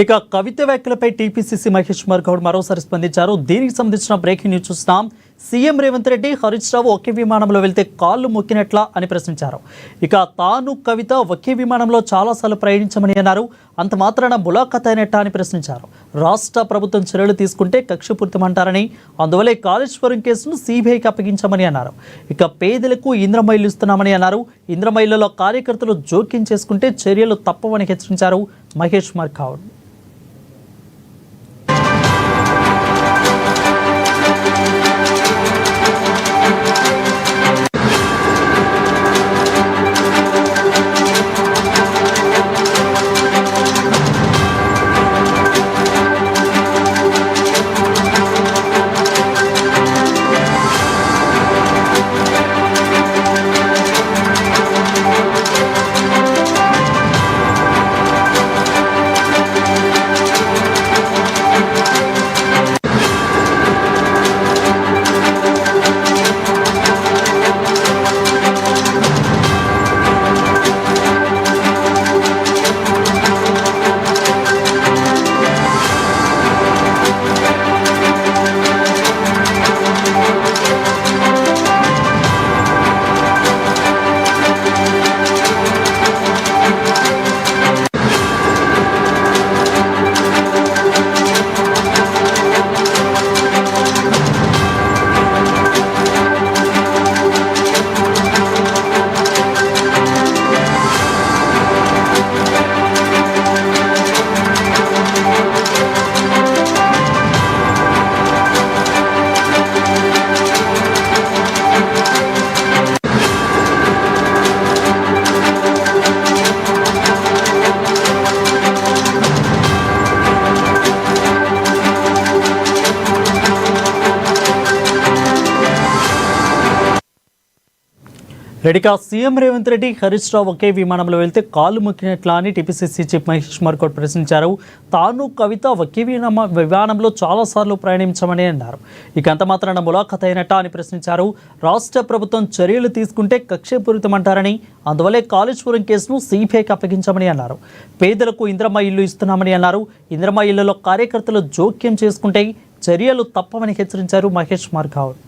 ఇక కవిత వ్యాఖ్యలపై టీపీసీసీ మహేష్ కుమార్ గౌడ్ మరోసారి స్పందించారు. దీనికి సంబంధించిన బ్రేకింగ్ న్యూస్ చూస్తున్నాం. సీఎం రేవంత్ రెడ్డి, హరీష్ రావు ఒకే విమానంలో వెళ్తే కాళ్ళు మొక్కినట్లా అని ప్రశ్నించారు. ఇక తాను కవిత ఒకే విమానంలో చాలాసార్లు ప్రయాణించమని అన్నారు. అంత మాత్రాన ములాఖాత్ అయినట్టా అని ప్రశ్నించారు. రాష్ట్ర ప్రభుత్వం చర్యలు తీసుకుంటే కక్షపూరితమంటారని, అందువల్లే కాళేశ్వరం కేసును సిబిఐకి అప్పగించామని అన్నారు. ఇక పేదలకు ఇంద్రమ్మ ఇల్లు ఇస్తున్నామని అన్నారు. ఇంద్రమ్మ ఇళ్లలో కార్యకర్తలు జోక్యం చేసుకుంటే చర్యలు తప్పవని హెచ్చరించారు మహేష్ కుమార్ గౌడ్. ఇక సీఎం రేవంత్ రెడ్డి, హరీష్ రావు ఒకే విమానంలో వెళ్తే కాళ్ళు మొక్కినట్లా అని టీపీసీసీ చీఫ్ మహేష్ కుమార్ గౌడ్ ప్రశ్నించారు. తాను కవిత ఒకే విమానంలో చాలాసార్లు ప్రయాణించమని అన్నారు. ఇక అంత మాత్రాన ములాఖాత్ అయినట్టా అని ప్రశ్నించారు. రాష్ట్ర ప్రభుత్వం చర్యలు తీసుకుంటే కక్షపూరితమంటారని, అందువల్లే కాళేశ్వరం కేసును సిబిఐకి అప్పగించామని అన్నారు. పేదలకు ఇంద్రమ్మ ఇల్లు ఇస్తున్నామని అన్నారు. ఇంద్రమ్మ ఇళ్లలో కార్యకర్తలు జోక్యం చేసుకుంటే చర్యలు తప్పవని హెచ్చరించారు మహేష్ కుమార్ గౌడ్.